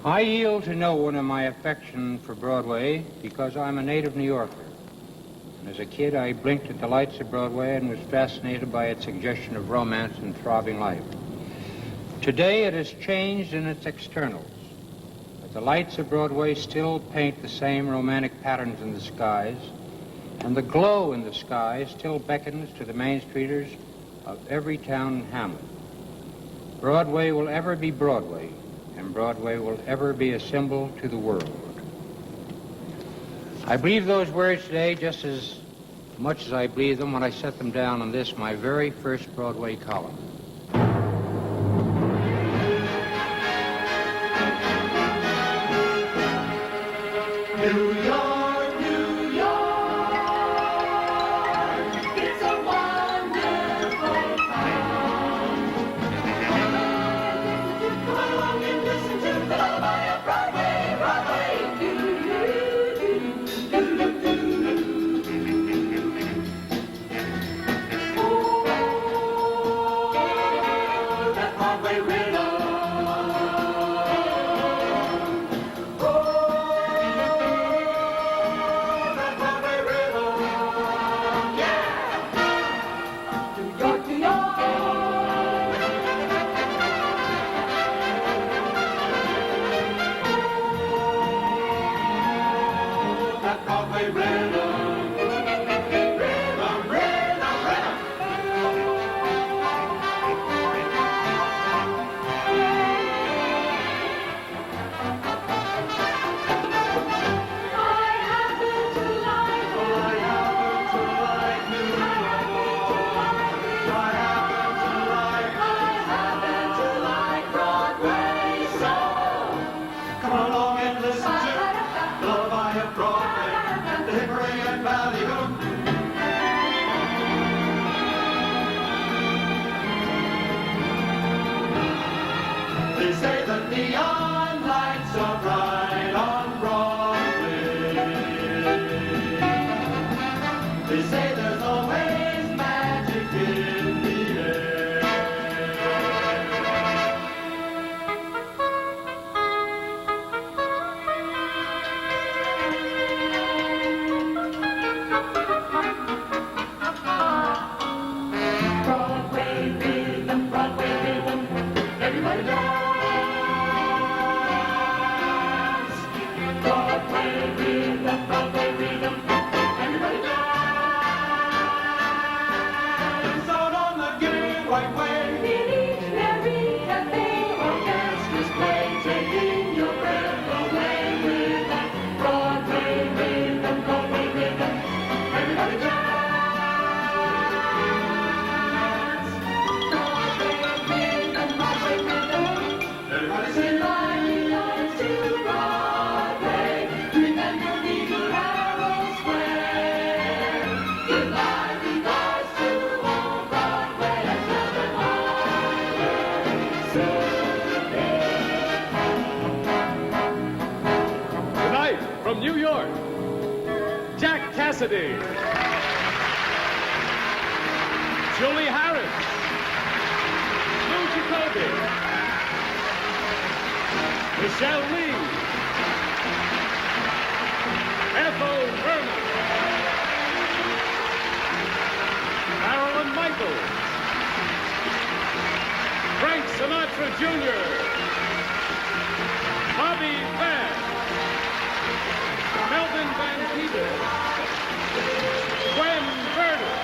I yield to no one in my affection for Broadway because I'm a native New Yorker. And as a kid, I blinked at the lights of Broadway and was fascinated by its suggestion of romance and throbbing life. Today, it has changed in its externals. But the lights of Broadway still paint the same romantic patterns in the skies, and the glow in the sky still beckons to the Main Streeters of every town and hamlet. Broadway will ever be Broadway, and Broadway will ever be a symbol to the world. I believe those words today just as much as I believed them when I set them down on this, my very first Broadway column. New York, New York, it's a wonderful town. Come along and listen to the lullaby of Broadway, Broadway, oh, that Broadway rhythm. They say the neon lights are bright on Broadway. They say there's always magic in the air. Broadway rhythm, everybody dance. Broadway rhythm, everybody dance. Out on the gay white way, in each and every cafe, orchestras play, taking your breath away with that Broadway rhythm, everybody dance. Broadway rhythm, everybody sing like we dance to Broadway. Remember Eagle Arrow Square. Give lively voice to old Broadway and tell them Tonight, from New York, Jack Cassidy, Julie Harris, Lou Jacoby, Michelle Lee, Ethel Vernon, Marilyn Michaels, Frank Sinatra Jr., Bobby Van, Melvin Van Peebles, Gwen Verdon,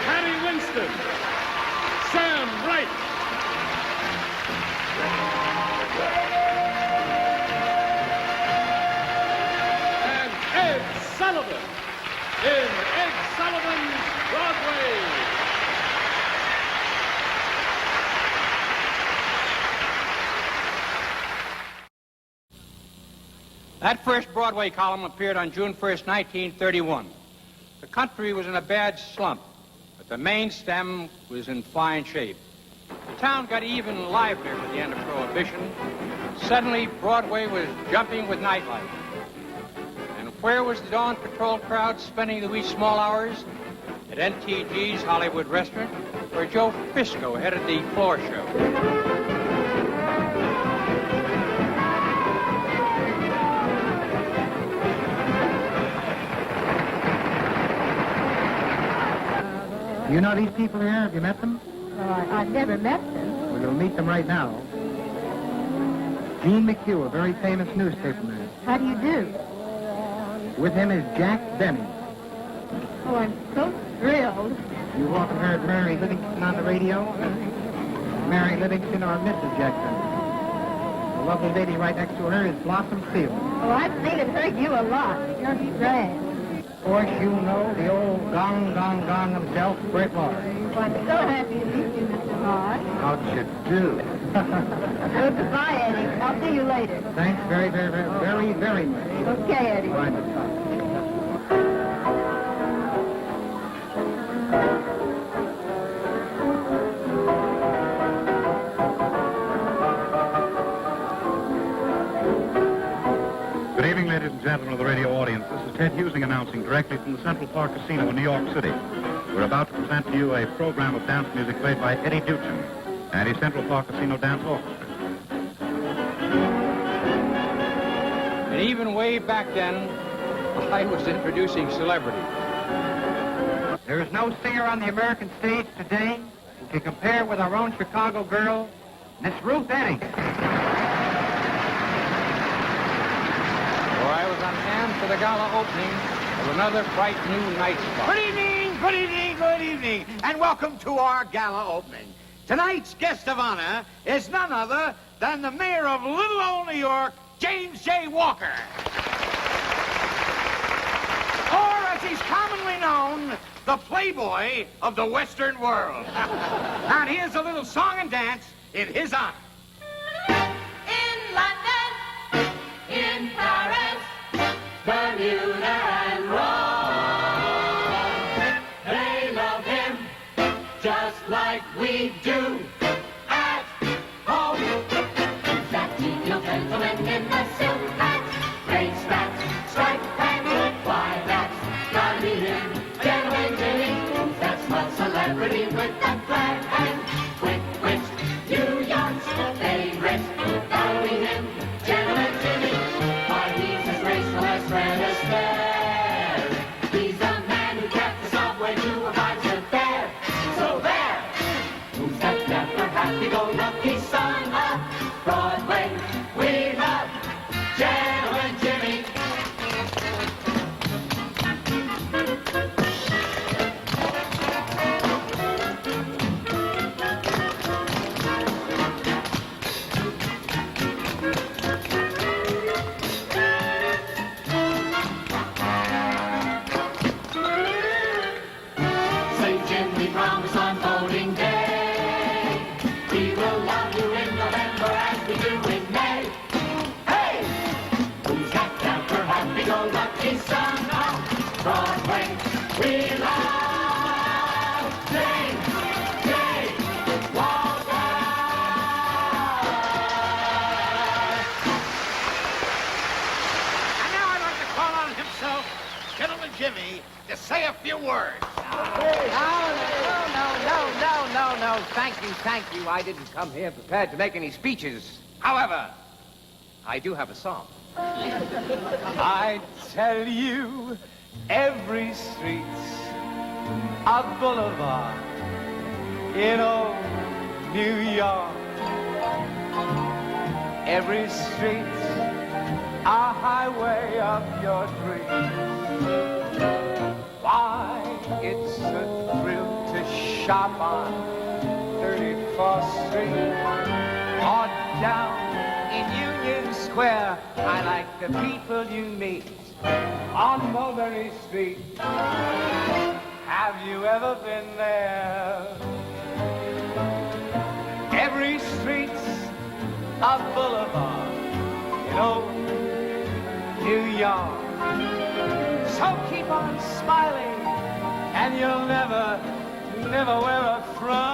Hattie Winston, Sam Wright. And Ed Sullivan in Ed Sullivan's Broadway. That first Broadway column appeared on June 1st, 1931. The country was in a bad slump, but the main stem was in fine shape. The town got even livelier at the end of Prohibition. Suddenly, Broadway was jumping with nightlife. And where was the dawn patrol crowd spending the wee small hours? At NTG's Hollywood restaurant, where Joe Frisco headed the floor show. You know these people here? Have you met them? Well, I've never met them. Well, you'll meet them right now. Gene McHugh, a very famous newspaperman. How do you do? With him is Jack Benny. Oh, I'm so thrilled. You've often heard Mary Livingston on the radio? Mary Livingston or Mrs. Jack Benny. The lovely lady right next to her is Blossom Field. Oh, I've seen and heard you a lot. You're grand. Of course, you know the old gong himself, Bret Hart. Well, I'm so happy to meet you, Mr. Hart. How'd you do? Well, goodbye, Eddie. I'll see you later. Thanks very much. Okay, Eddie. Bye. Good evening, ladies and gentlemen of the radio audience. This is Ted Husing announcing directly from the Central Park Casino in New York City. We're about to present to you a program of dance music played by Eddie Duchin and his Central Park Casino Dance Orchestra. And even way back then, I was introducing celebrities. There is no singer on the American stage today who can compare with our own Chicago girl, Miss Ruth Eddings. I was on hand for the gala opening of another bright new night spot. Good evening, good evening, good evening, and welcome to our gala opening. Tonight's guest of honor is none other than the mayor of little old New York, James J. Walker. Or, as he's commonly known, the playboy of the Western world. Now, here's a little song and dance in his honor. In London, in Paris, Bermuda and Rome, they love him just like we do at home. That genial gentleman in the silk hat, gray spats, striped pants, why that's gotta be him. Gentleman Jimmy, that's my celebrity with that flag and quick wit. New York's favorite, gotta be him. Gentleman Jimmy, why he's as graceful as Fred Astaire. He's a man who kept the subway to a concert fair. So there, who's that dapper, happy-go-lucky son of Broadway? We love Gentleman Jimmy. Say, Jim, we promise on voting day we will love you in November as we do in May. Hey! Who's that dapper, happy-go-lucky son of Broadway? We love James J. Walker! And now I'd like to call on himself, Gentleman Jimmy, to say a few words. No. Thank you. I didn't come here prepared to make any speeches. However, I do have a song. I tell you, every street's a boulevard in old New York. Every street's a highway of your dreams. Why, it's a thrill to shop on 34th Street or down in Union Square. I like the people you meet on Mulberry Street. Have you ever been there? Every street's a boulevard in old New York. So keep on smiling, and you'll never wear a frown.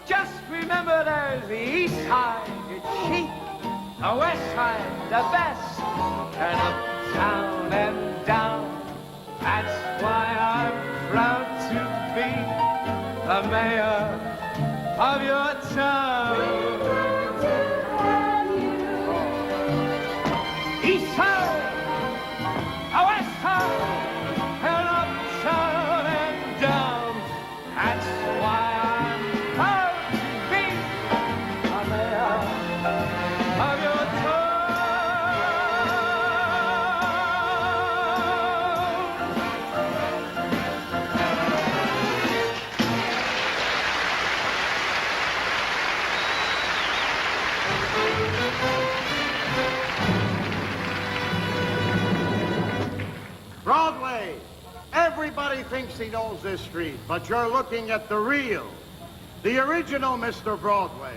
Just remember there's the east side, it's chic, the west side, the best. Turn uptown and down, that's why I'm proud to be the mayor of your town. East side, a west side, and uptown Dixie knows this street, but you're looking at the real, the original Mr. Broadway.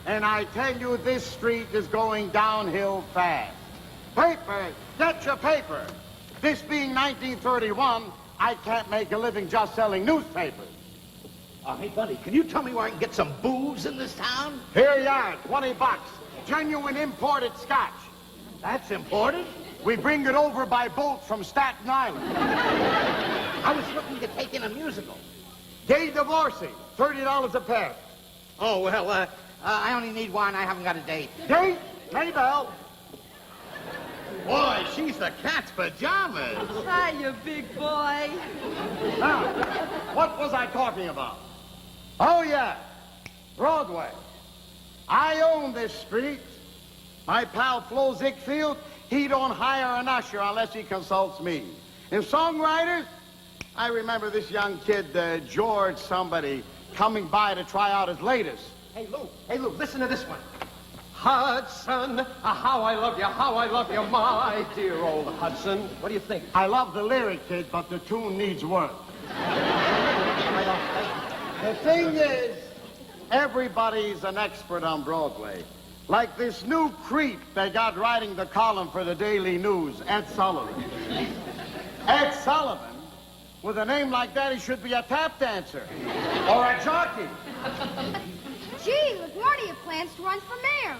And I tell you, this street is going downhill fast. Paper, get your paper. This being 1931, I can't make a living just selling newspapers. Hey, buddy, can you tell me where I can get some booze in this town? Here you are, $20. Genuine imported scotch. That's imported? We bring it over by boat from Staten Island. I was looking to take in a musical. Gay divorcing, $30 a pair. Oh, well, I only need one. I haven't got a date. Date? Maybell. Boy, she's the cat's pajamas. Hi, you big boy. Now, what was I talking about? Oh, yeah, Broadway. I own this street. My pal Flo Ziegfeld, he don't hire an usher unless he consults me. And songwriters, I remember this young kid, George somebody, coming by to try out his latest. Hey, Lou, listen to this one. Hudson, how I love you, my dear old Hudson. What do you think? I love the lyric, kid, but the tune needs work. The thing is, everybody's an expert on Broadway. Like this new creep they got writing the column for the Daily News, Ed Sullivan. Ed Sullivan? With a name like that, he should be a tap dancer. Or a jockey. Gee, LaGuardia plans to run for mayor.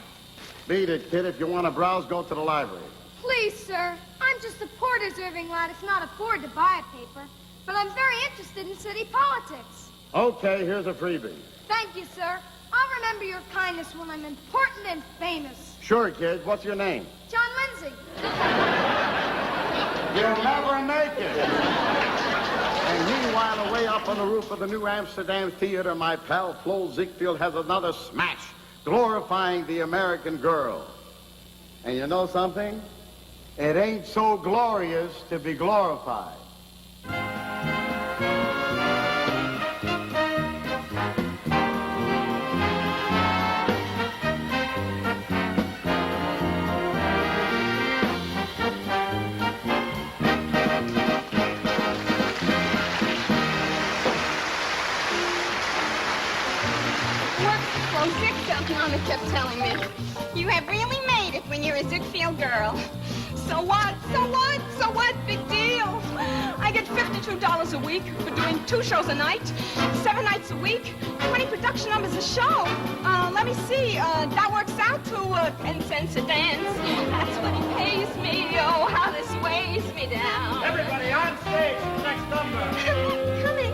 Beat it, kid. If you want to browse, go to the library. Please, sir. I'm just a poor deserving lad who cannot afford to buy a paper. But I'm very interested in city politics. Okay, here's a freebie. Thank you, sir. I'll remember your kindness when I'm important and famous. Sure, kid. What's your name? John Lindsay. You'll never make it. And meanwhile, away up on the roof of the New Amsterdam Theater, my pal Flo Ziegfeld has another smash glorifying the American girl. And you know something? It ain't so glorious to be glorified. Mama kept telling me. You have really made it when you're a Ziegfeld girl. So what? So what? So what? Big deal. I get $52 a week for doing 2 shows a night, 7 nights a week, 20 production numbers a show. Let me see. That works out to 10 cents a dance. That's what he pays me. Oh, how this weighs me down. Everybody on stage. Next number. Coming.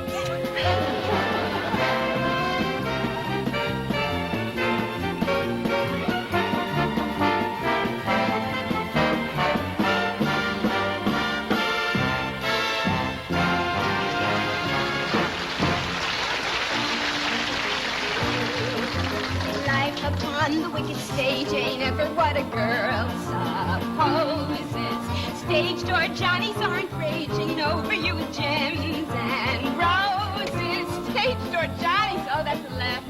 On the wicked stage ain't ever what a girl supposes. Stage door Johnnies aren't raging over you gems and roses. Stage door Johnnies, oh, that's a laugh.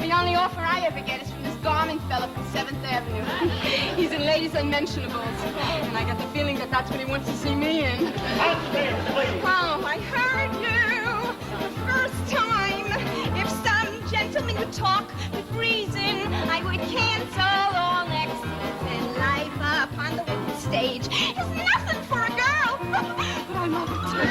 The only offer I ever get is from this Garmin fella from 7th Avenue. He's in Ladies Unmentionables, and I got the feeling that that's what he wants to see me in. Upstairs, please. Oh, I heard you the first time. If some gentleman would talk with reason, I would cancel all extras, and life up on the wicked stage is nothing for a girl. But I love it too.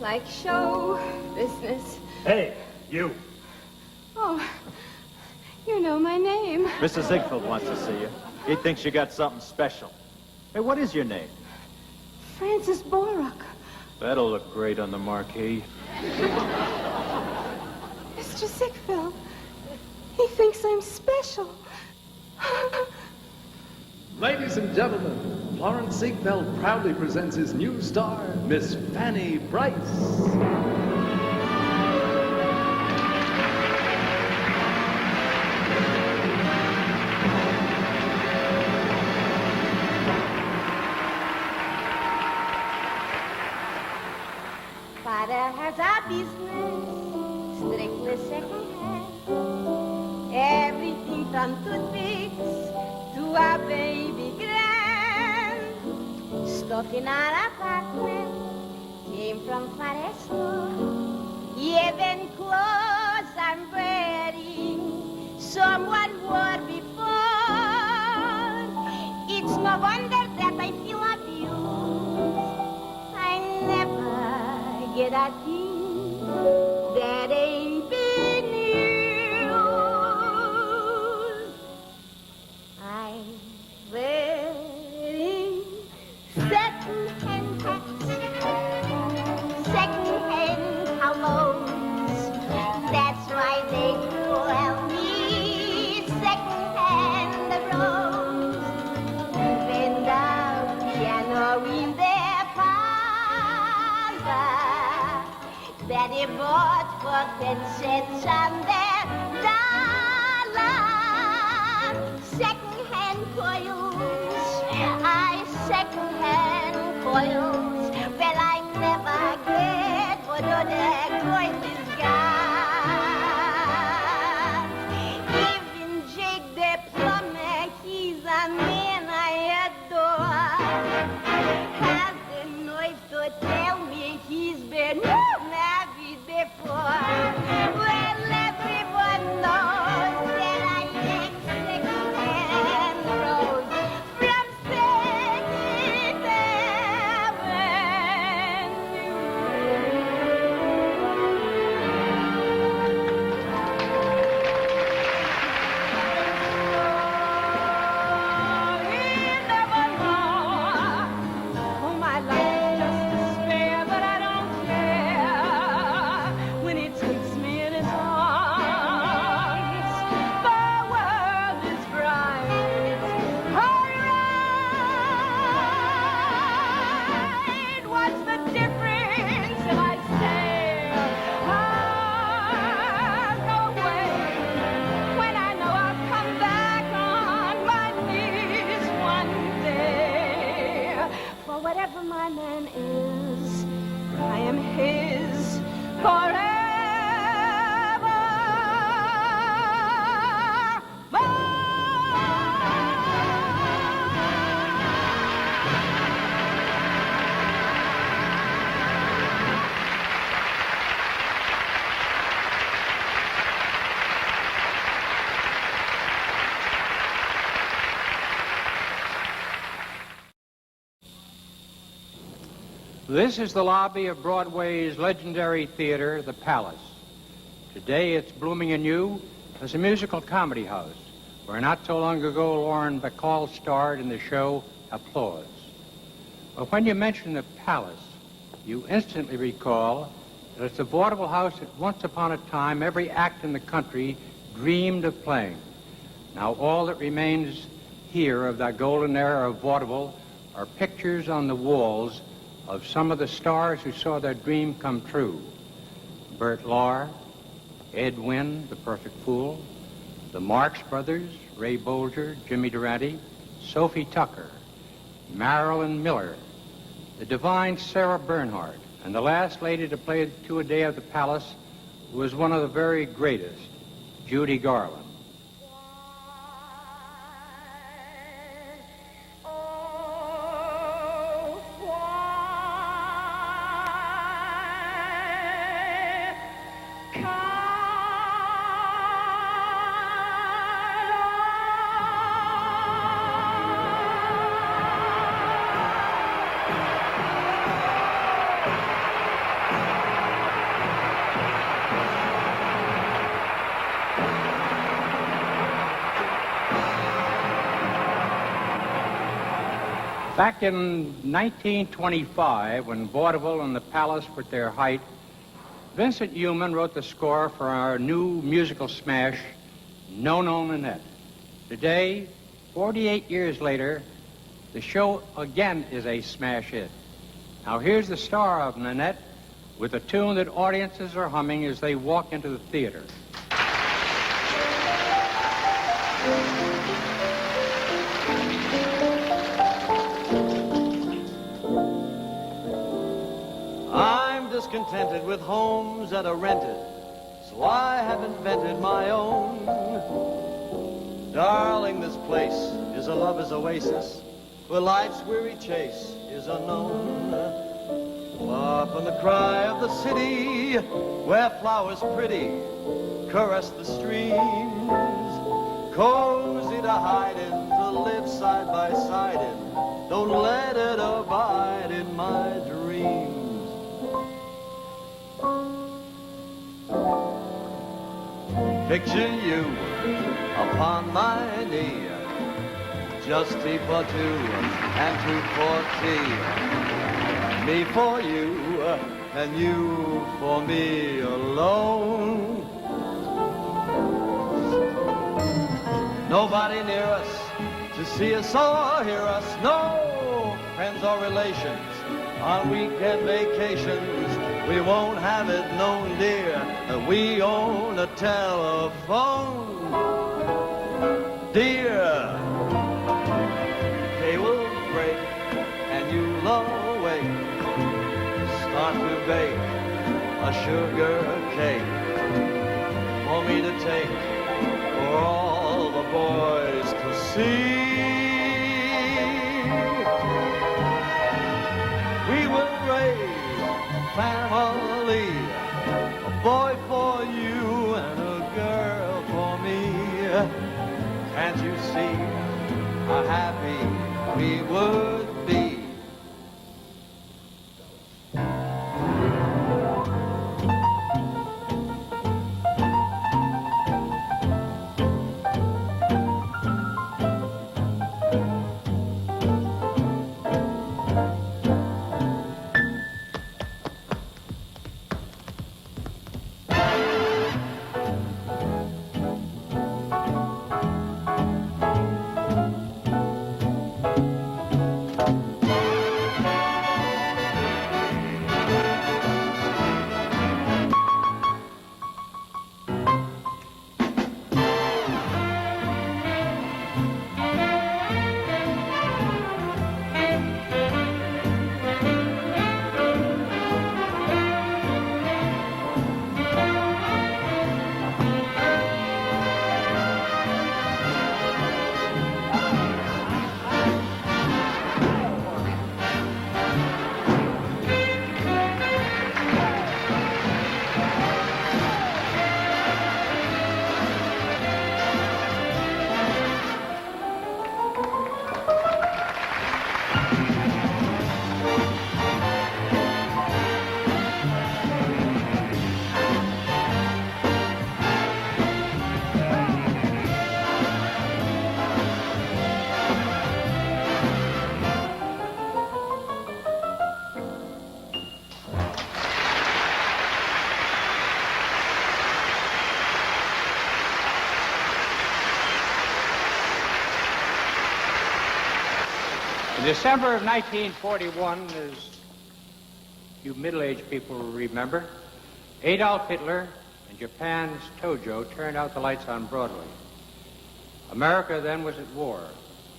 Like show business. Hey, you. Oh, you know my name. Mr. Ziegfeld wants to see you. He thinks you got something special. Hey, what is your name? Francis Borup. That'll look great on the marquee. Mr. Ziegfeld. He thinks I'm special. Ladies and gentlemen, Florence Ziegfeld proudly presents his new star, Miss Fanny Brice. Father has a business, strictly second-hand. Everything from toothpicks to a baby grand. Stuff in our apartment came from Paresto. Even clothes I'm wearing, someone wore before. It's no wonder that I feel abused. I never get a thing that ain't been used. I'm wearing second-hand hats, second-hand clothes. That's why they call me second-hand rose. Even the piano in their parlor that he bought for 10 cents on their dollar. Second-hand coils, second-hand coils. Well, I never get what other coil is got. Even Jake the plumber, he's a man I adore. Has the nerve to tell me he's been married before. Well, everyone knows that I ain't second-hand rose from Second Oh, my life just despair, but I don't care when he takes me in his arms. The world is bright, alright. What's the difference if I stay? Go away when I know I'll come back on my knees one day. For whatever my man is, I am his forever. This is the lobby of Broadway's legendary theater, the Palace. Today it's blooming anew as a musical comedy house, where not so long ago Lauren Bacall starred in the show Applause. But when you mention the Palace, you instantly recall that it's a vaudeville house that once upon a time every act in the country dreamed of playing. Now all that remains here of that golden era of vaudeville are pictures on the walls of some of the stars who saw their dream come true. Bert Lahr, Ed Wynn, the Perfect Fool, the Marx Brothers, Ray Bolger, Jimmy Durante, Sophie Tucker, Marilyn Miller, the divine Sarah Bernhardt, and the last lady to play two-a-day at the Palace was one of the very greatest, Judy Garland. Back in 1925, when vaudeville and the Palace were at their height, Vincent Newman wrote the score for our new musical smash, No No Nanette. Today, 48 years later, the show again is a smash hit. Now here's the star of Nanette with a tune that audiences are humming as they walk into the theater. I'm discontented with homes that are rented, so I have invented my own. Darling, this place is a lover's oasis, where life's weary chase is unknown. Far from the cry of the city, where flowers pretty caress the streams. Cozy to hide in, to live side by side in. Don't let it abide in my dreams. Picture you upon my knee, just tea for two and two for tea. Me for you and you for me alone. Nobody near us to see us or hear us. No friends or relations on weekend vacations. We won't have it known, dear, that we own a telephone. Dear, day will break and you'll awake. Start to bake a sugar cake for me to take for all the boys to see. We will raise family, a boy for you and a girl for me. Can't you see how happy we would be? In December of 1941, as you middle-aged people will remember, Adolf Hitler and Japan's Tojo turned out the lights on Broadway. America then was at war,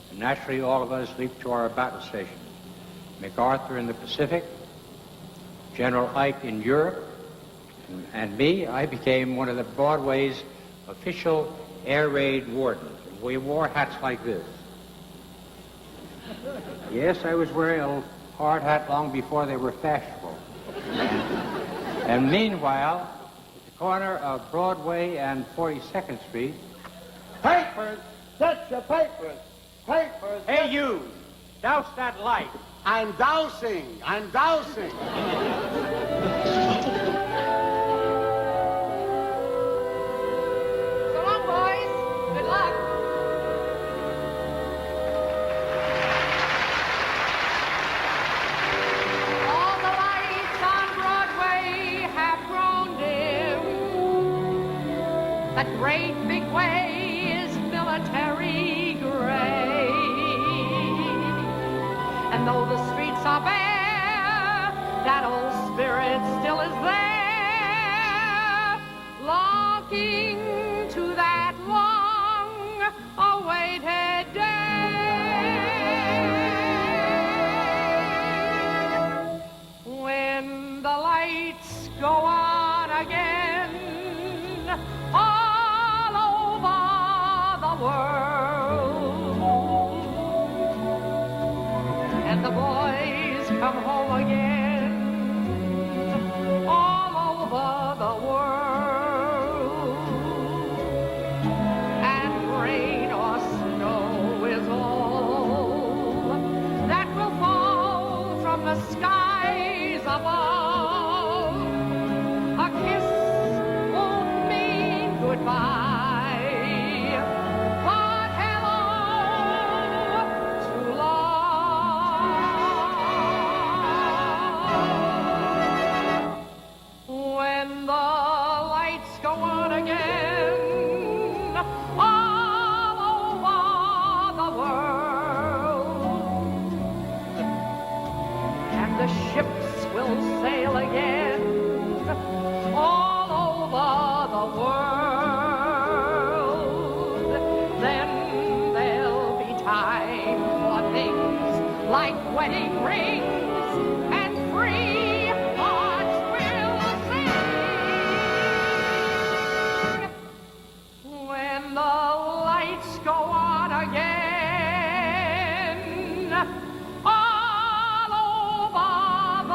and naturally all of us leaped to our battle stations. MacArthur in the Pacific, General Ike in Europe, and me, I became one of the Broadway's official air raid wardens. We wore hats like this. Yes, I was wearing a hard hat long before they were fashionable. And meanwhile, at the corner of Broadway and 42nd Street... Papers! Get your papers! Papers! Hey, you! Douse that light. I'm dousing! I'm dousing! So long, boys. Good luck. That great big way is military grade. And though the streets are bare, that old spirit still is there, longing to that long-awaited day when the lights go on again all over the world, and the boys come home again all over the world, and rain or snow is all that will fall from the skies above. A kiss won't mean goodbye, but hello to love. When the lights go on again all over the world, and the ships will sail again all over the world, then there'll be time for things like wedding rings, and free hearts will sing. When the lights go on again all over the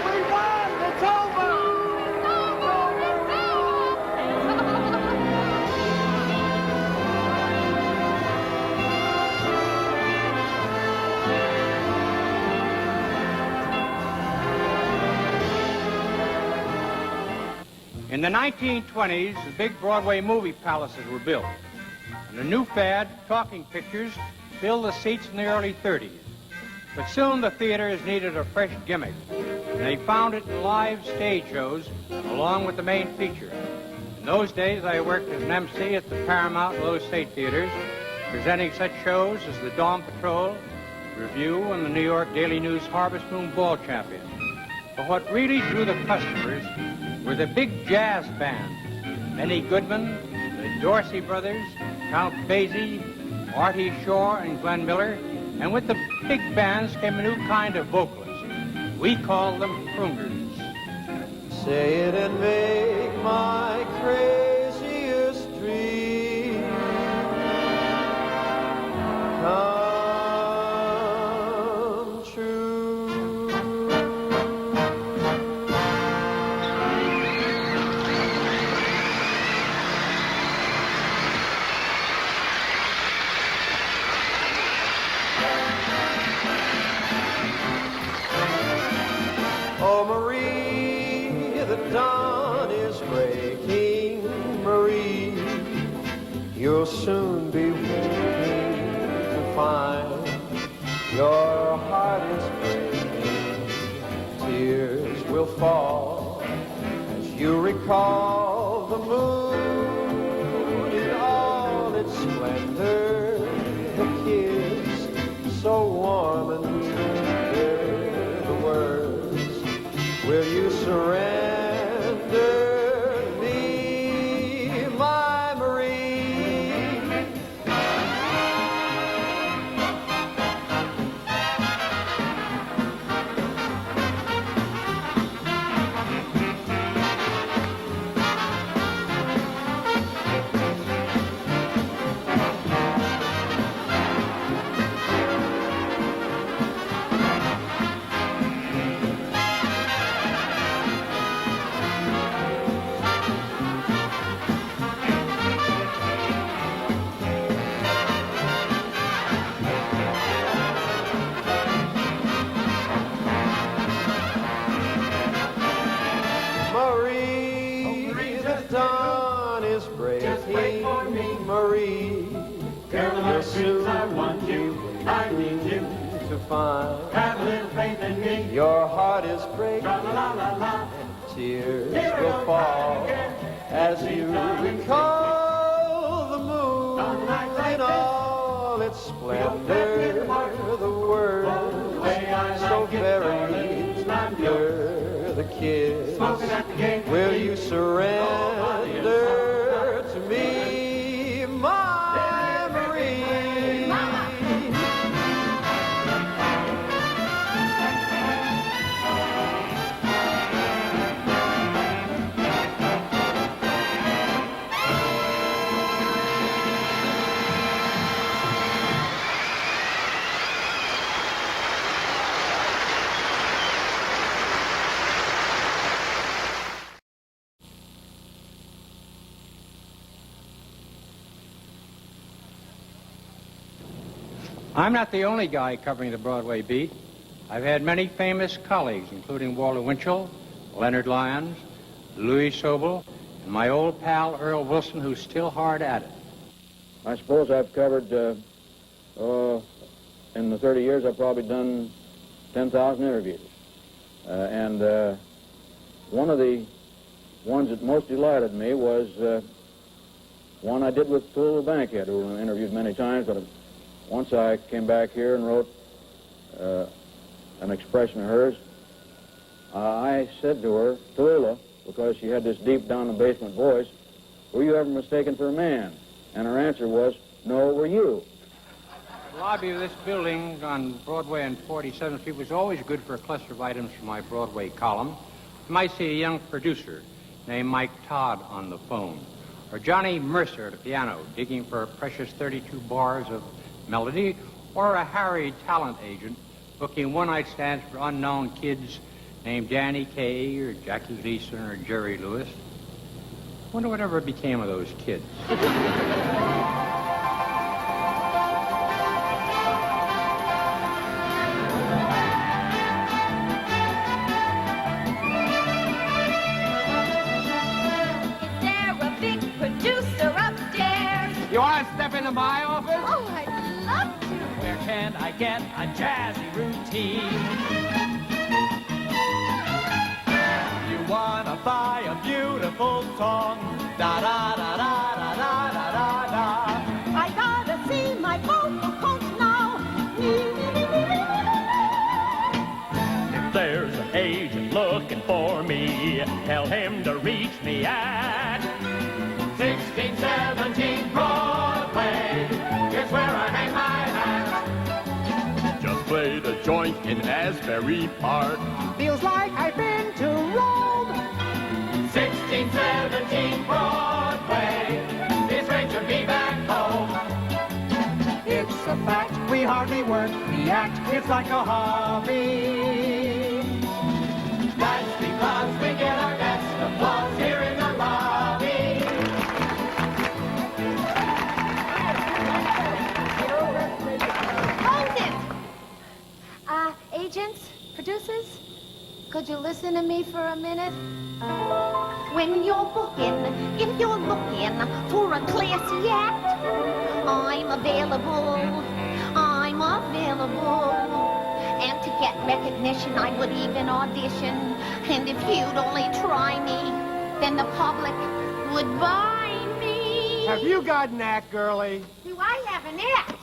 We won! It's over! In the 1920s, the big Broadway movie palaces were built. And the new fad, talking pictures, filled the seats in the early 30s. But soon the theaters needed a fresh gimmick, and they found it in live stage shows along with the main feature. In those days, I worked as an MC at the Paramount and Low State Theaters, presenting such shows as the Dawn Patrol, Review, and the New York Daily News Harvest Moon Ball Champion. But what really drew the customers were the big jazz bands, Benny Goodman, the Dorsey Brothers, Count Basie, Artie Shaw, and Glenn Miller. And with the big bands came a new kind of vocalist. We called them crooners. Say it and make my craziest dream come true. Oh, Marie, the dawn is breaking. Marie, you'll soon be waking to find your heart is breaking. Tears will fall as you recall the moon in all its splendor, the kiss so warm and tender, the words, will you surrender me, my Marie? fine. Have a little faith in me. Your heart is breaking, Tra-la-la-la-la. tears will fall as you recall the moon in all its splendor. The world so very tender. The kiss. Will you surrender to me, my Marie? I'm not the only guy covering the Broadway beat. I've had many famous colleagues, including Walter Winchell, Leonard Lyons, Louis Sobel, and my old pal Earl Wilson, who's still hard at it. I suppose I've covered, in the 30 years, I've probably done 10,000 interviews. One of the ones that most delighted me was one I did with Tula Bankhead, who I interviewed many times, but once I came back here and wrote an expression of hers. I said to her, Tula, because she had this deep down in the basement voice, were you ever mistaken for a man? And her answer was, no, were you? The lobby of this building on Broadway and 47th Street was always good for a cluster of items from my Broadway column. You might see a young producer named Mike Todd on the phone, or Johnny Mercer at the piano digging for a precious 32 bars of melody, or a harried talent agent booking one-night stands for unknown kids named Danny Kaye or Jackie Gleason or Jerry Lewis. Wonder whatever became of those kids. You want to step into my office? Oh, I'd love to. Where can I get a jazzy routine? You want to buy a beautiful song? Da da da da da da da da da. I gotta see my vocal coach now. If there's an agent looking for me, tell him to reach me at 1617 Broadway. It's where I hang my hat. Just played a joint in Asbury Park. Feels like I've been to Rome. 1617 Broadway. It's great to be back home. It's a fact, we hardly work the act. It's like a hobby. That's because we get our best applause here in the lobby. Agents, producers, could you listen to me for a minute? When you're booking, if you're looking for a classy act, I'm available. And to get recognition, I would even audition. And if you'd only try me, then the public would buy me. Have you got an act, girlie? Do I have an act?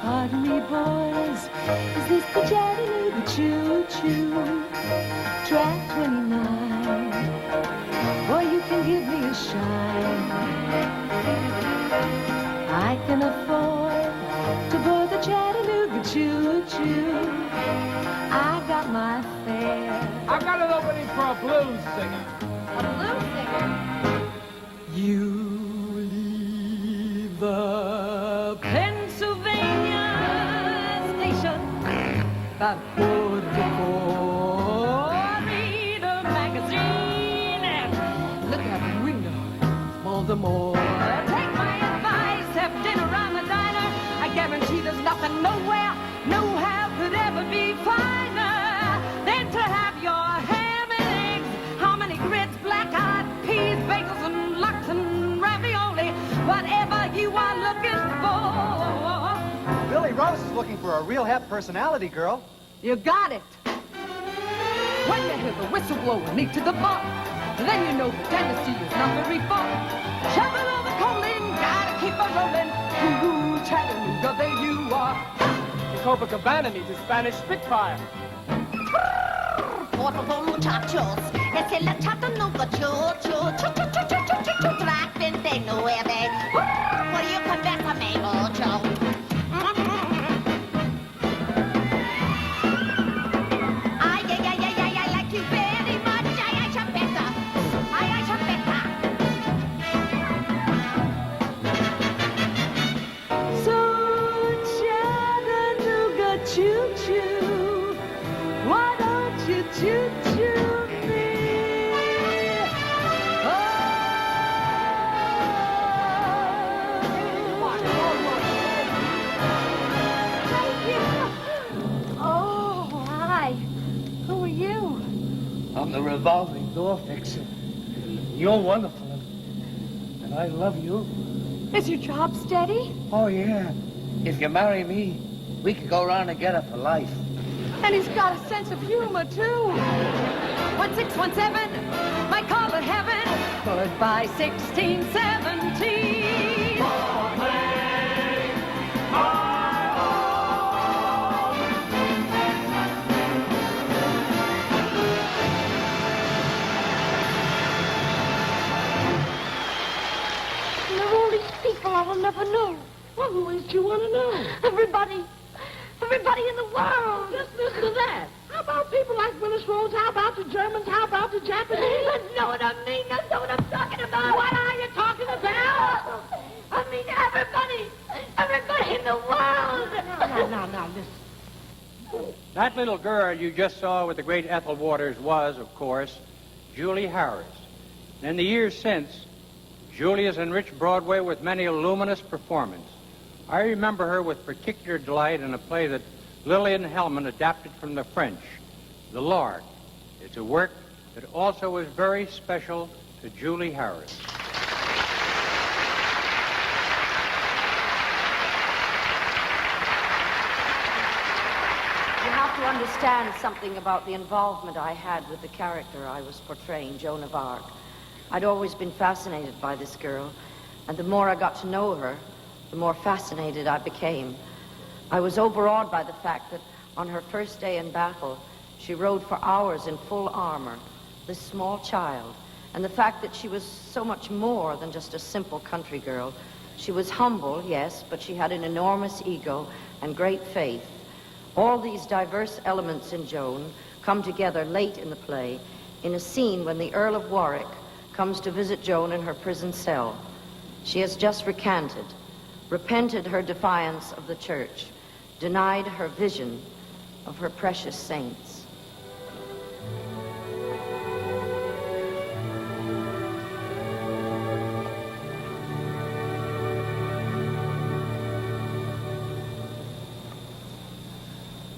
Pardon me, boys, is this the Chattanooga choo-choo? Track 29, boy, you can give me a shine. I can afford to board the Chattanooga choo-choo. I got my fare. I've got an opening for a blues singer. A blues singer? You leave the Pennsylvania station about 4 read a magazine and look out the window, Baltimore. Take my advice, have dinner around the diner. I guarantee there's nothing nowhere, no-how could ever be finer than to have your ham and eggs, how many grits, black-eyed peas, bagels and lox and ravioli. you are looking for. Billy Rose is looking for a real hep personality girl. You got it. When you hear the whistle blow and leap to the bar, then you know the Tennessee is not very far. Shovel all the coal in, gotta keep a rolling. Ooh, Chattanooga, there you are. Copacabana needs a Spanish Spitfire. Por favor, muchachos, es el Chattanooga Choo-Choo, track 29. Por you confésame, Ocho. Ay, I like you very much. Ay, champeta. Ay, champeta. So, Chattanooga choo-choo, why don't you choo-choo me? Oh, hi. Who are you? I'm the revolving door fixer. You're wonderful, and I love you. Is your job steady? Oh, yeah. If you marry me, we could go around together for life. And he's got a sense of humor, too. 1617, my call to heaven. Goodbye, 1617. Broadway, my home. And there are all these people I will never know. Well, who is you want to know? Everybody in the world. Just listen to that. How about people like Willis Rhodes? How about the Germans? How about the Japanese? I know what I mean. I know what I'm talking about. What are you talking about? I mean, everybody in the world. Now, listen. That little girl you just saw with the great Ethel Waters was, of course, Julie Harris. And in the years since, Julie has enriched Broadway with many luminous performances. I remember her with particular delight in a play that Lillian Hellman adapted from the French, The Lark. It's a work that also was very special to Julie Harris. You have to understand something about the involvement I had with the character I was portraying, Joan of Arc. I'd always been fascinated by this girl, and the more I got to know her, the more fascinated I became. I was overawed by the fact that on her first day in battle, she rode for hours in full armor, this small child, and the fact that she was so much more than just a simple country girl. She was humble, yes, but she had an enormous ego and great faith. All these diverse elements in Joan come together late in the play in a scene when the Earl of Warwick comes to visit Joan in her prison cell. She has just repented her defiance of the church, denied her vision of her precious saints.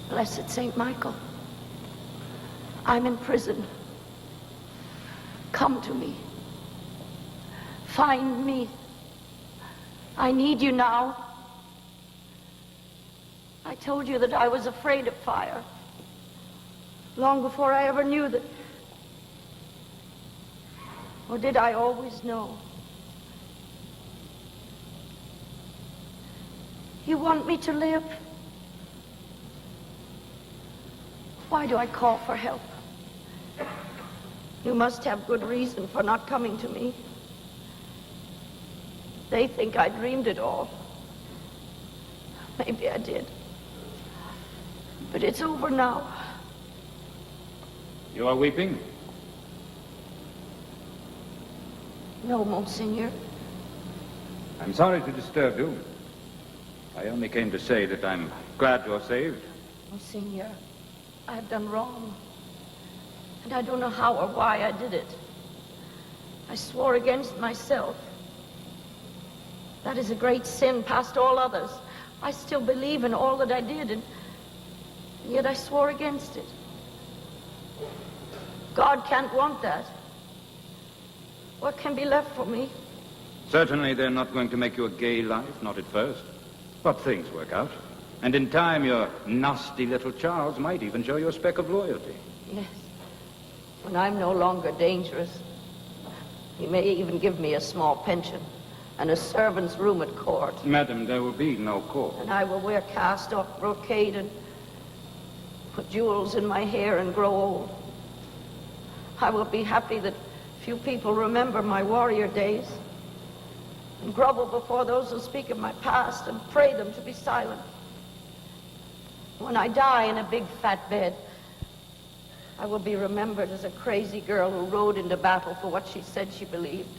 Blessed Saint Michael, I'm in prison. Come to me. Find me. I need you now. I told you that I was afraid of fire, long before I ever knew that. Or did I always know? You want me to live? Why do I call for help? You must have good reason for not coming to me. They think I dreamed it all. Maybe I did. But it's over now. You are weeping? No, Monseigneur. I'm sorry to disturb you. I only came to say that I'm glad you're saved. Monseigneur, I've done wrong. And I don't know how or why I did it. I swore against myself. That is a great sin past all others. I still believe in all that I did, and yet I swore against it. God can't want that. What can be left for me? Certainly they're not going to make you a gay life, not at first. But things work out. And in time, your nasty little Charles might even show you a speck of loyalty. Yes. When I'm no longer dangerous, he may even give me a small pension and a servant's room at court. Madam, there will be no court. And I will wear cast-off brocade and put jewels in my hair and grow old. I will be happy that few people remember my warrior days and grovel before those who speak of my past and pray them to be silent. When I die in a big fat bed, I will be remembered as a crazy girl who rode into battle for what she said she believed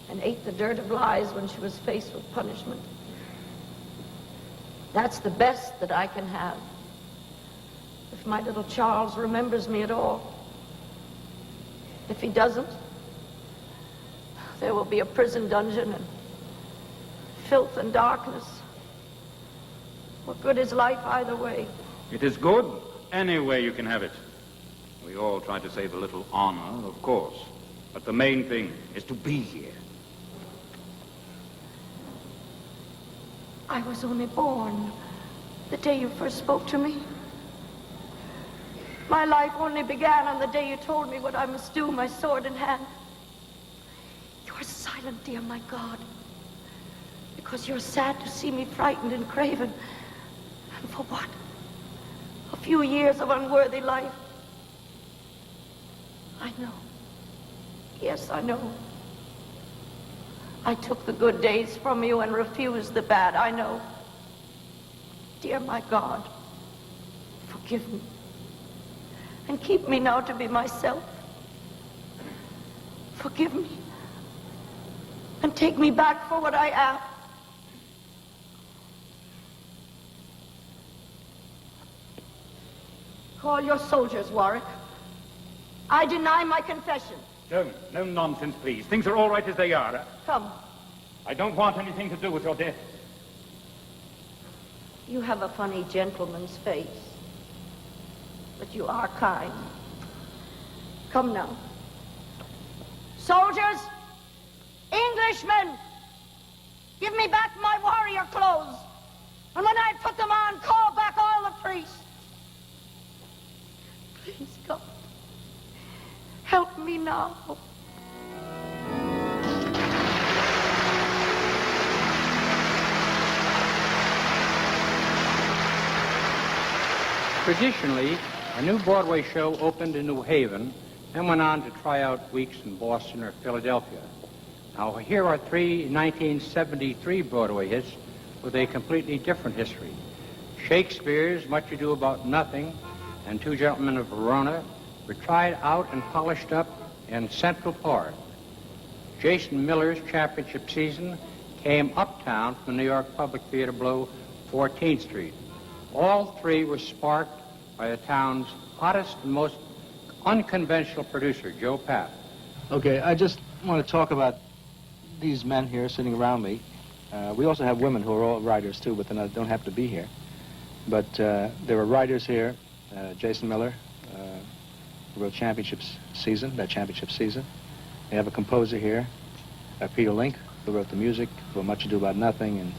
and ate the dirt of lies when she was faced with punishment. That's the best that I can have. If my little Charles remembers me at all. If he doesn't, there will be a prison dungeon and filth and darkness. What good is life either way? It is good any way you can have it. We all try to save a little honor, of course. But the main thing is to be here. I was only born the day you first spoke to me. My life only began on the day you told me what I must do, my sword in hand. You're silent, dear, my God, because you're sad to see me frightened and craven. And for what? A few years of unworthy life. I know. Yes, I know. I took the good days from you and refused the bad, I know. Dear, my God, forgive me. And keep me now to be myself. Forgive me. And take me back for what I am. Call your soldiers, Warwick. I deny my confession. No nonsense, please. Things are all right as they are. Come. I don't want anything to do with your death. You have a funny gentleman's face. But you are kind. Come now. Soldiers! Englishmen! Give me back my warrior clothes. And when I put them on, call back all the priests. Please, God. Help me now. Traditionally, a new Broadway show opened in New Haven and went on to try out weeks in Boston or Philadelphia. Now, here are three 1973 Broadway hits with a completely different history. Shakespeare's Much Ado About Nothing and Two Gentlemen of Verona were tried out and polished up in Central Park. Jason Miller's championship season came uptown from the New York Public Theater below 14th Street. All three were sparked by the town's hottest and most unconventional producer, Joe Papp. Okay, I just want to talk about these men here sitting around me. We also have women who are all writers, too, but they don't have to be here. But there are writers here, Jason Miller, who wrote that championship season. We have a composer here, Peter Link, who wrote the music for Much Ado About Nothing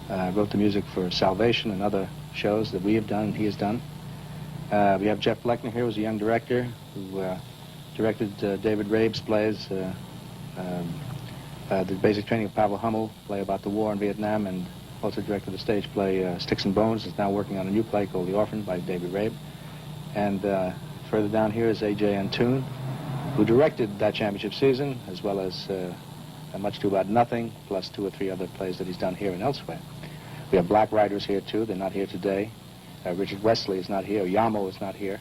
and wrote the music for Salvation and other shows that we have done and he has done. We have Jeff Fleckner here, who's a young director who directed David Rabe's plays, The Basic Training of Pavel Hummel, play about the war in Vietnam, and also directed the stage play Sticks and Bones. Is now working on a new play called The Orphan by David Rabe. And further down here is A.J. Antoon, who directed that championship season, as well as Much Ado About Nothing, plus 2 or 3 other plays that he's done here and elsewhere. We have black writers here, too. They're not here today. Richard Wesley is not here. Yamo is not here.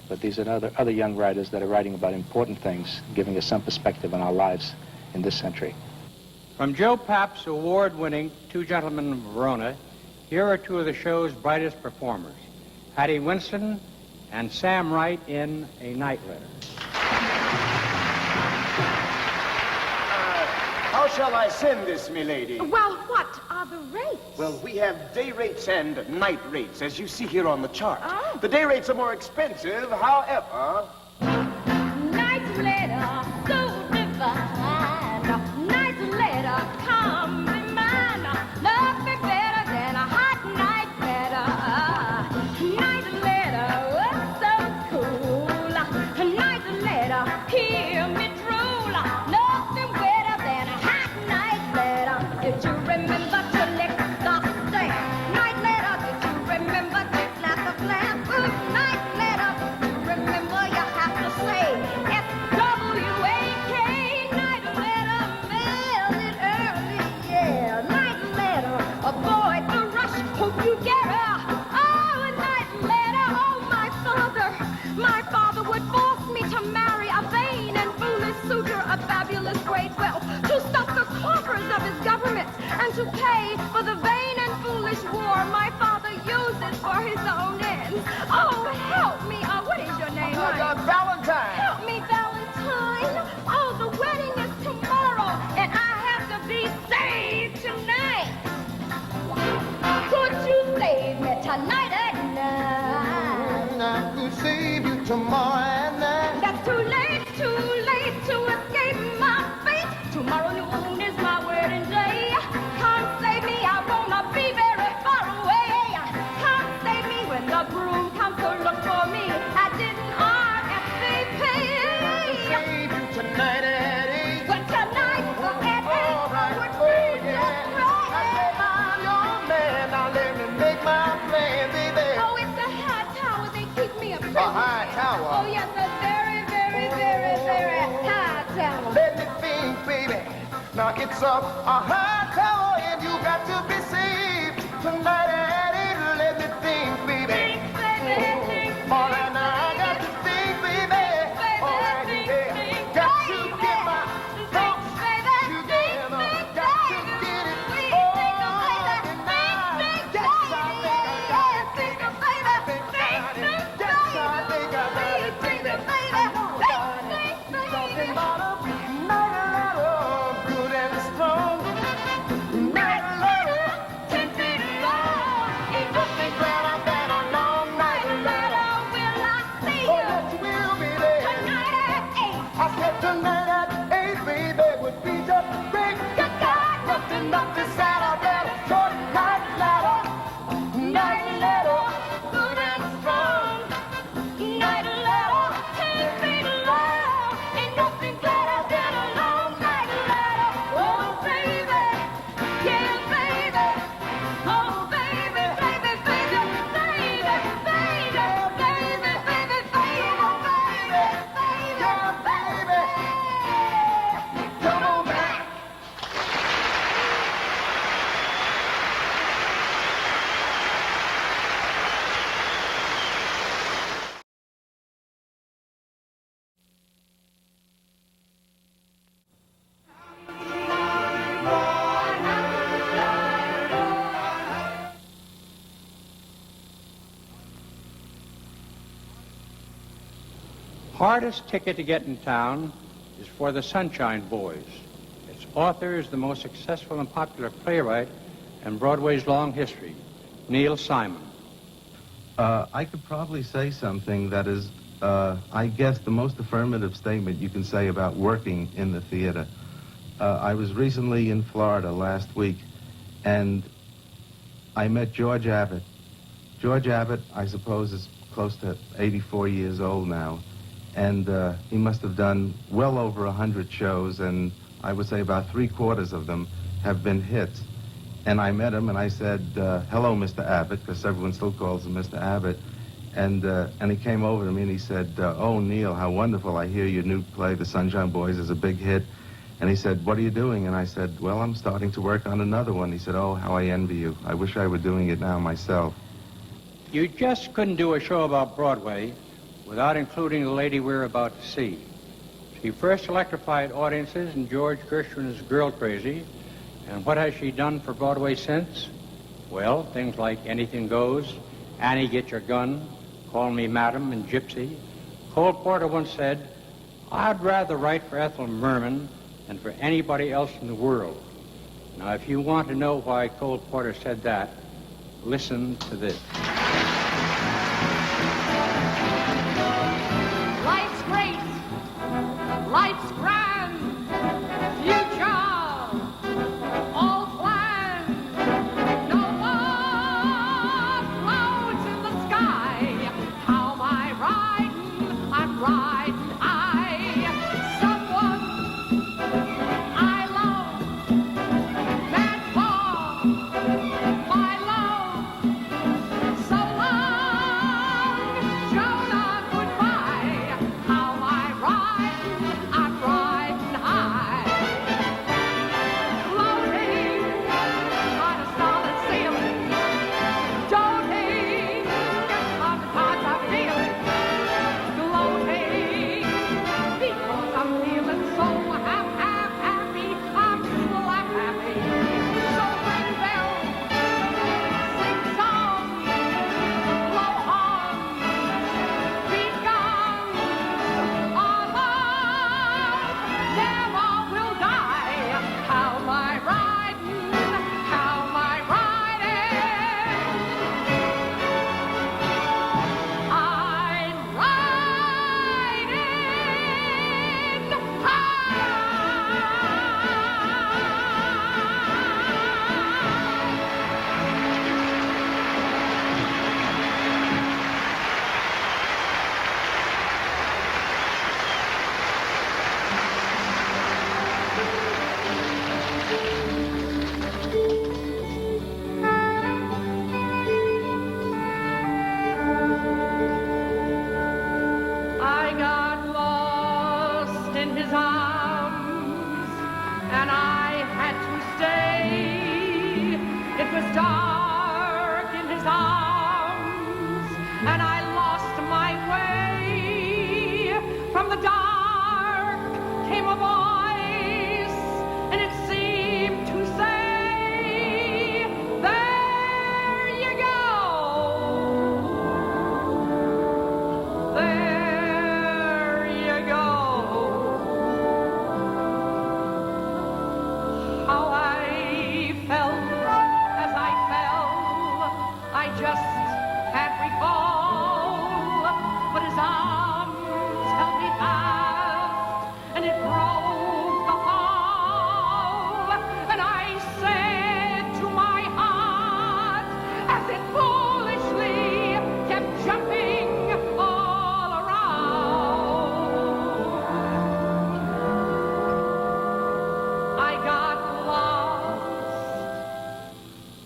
But these are other young writers that are writing about important things, giving us some perspective on our lives in this century. From Joe Papp's award-winning Two Gentlemen of Verona, here are 2 of the show's brightest performers, Hattie Winston and Sam Wright in A Night Letter. How shall I send this, milady? Well, what are the rates? Well, we have day rates and night rates, as you see here on the chart. Oh. The day rates are more expensive, however... Night letter, so divine. habits and to pay for the vain and foolish war my father uses for his own ends. Oh, help me. What is your name, honey? Valentine. Help me, Valentine. Oh, the wedding is tomorrow, and I have to be saved tonight. Could you save me tonight at night? I could save you tomorrow at night. That's too late to escape my fate. Tomorrow noon is my wedding day. Come save me, I wanna be very far away. Come save me when the groom comes to look for me. I didn't RSVP. Save you tonight at 8. But tonight at 8 would Oh, be yeah. just right. I said, I'm your man. Now let me make my plan, baby. Oh, it's a high tower. They keep me a prisoner. A high tower? Oh, yes, a very, very, very, very high tower. Let me think, baby. Now it's up a high tower and you got to be saved tonight at 8. Let me think, baby. Think, baby, think, All right, now I got to think, baby. All right, yeah. Got to get my thoughts together. Got to get it all tonight. Yes, I think I got it, baby. Yes, I think I got it, baby. Talking about a night of love, good and strong. Night of love, 10 feet long. Ain't nothing better than a long night of love. Will I see Oh, you yes, we'll be there. tonight at 8? I said tonight at 8, baby, would be just great. Good God, Nothing up this side of that short night ladder. Night ladder, good and strong. night of love, 10 feet long. Ain't nothing better than a long night of love. Oh, baby, yeah, baby. Oh, baby, baby, baby, baby, baby, baby, baby, baby, Come on back. Hardest ticket to get in town is for the Sunshine Boys. Its author is the most successful and popular playwright in Broadway's long history, Neil Simon. I could probably say something that is, I guess, the most affirmative statement you can say about working in the theater. I was recently in Florida last week, and I met George Abbott. George Abbott, I suppose, is close to 84 years old now, and he must have done well over 100 shows, and I would say about 3/4 of them have been hits. And I met him, and I said, hello, Mr. Abbott, because everyone still calls him Mr. Abbott. And he came over to me, and he said, oh, Neil, how wonderful. I hear your new play, The Sunshine Boys, is a big hit. And he said, what are you doing? And I said, well, I'm starting to work on another one. He said, oh, how I envy you. I wish I were doing it now myself. You just couldn't do a show about Broadway without including the lady we're about to see. She first electrified audiences in George Gershwin's Girl Crazy, and what has she done for Broadway since? Well, things like Anything Goes, Annie, Get Your Gun, Call Me Madam, and Gypsy. Cole Porter once said, I'd rather write for Ethel Merman than for anybody else in the world. Now, if you want to know why Cole Porter said that, listen to this. Life's great. Life's grand. Future. All planned. No more clouds in the sky. How am I riding? I'm riding. Someone I love. Meant for my love.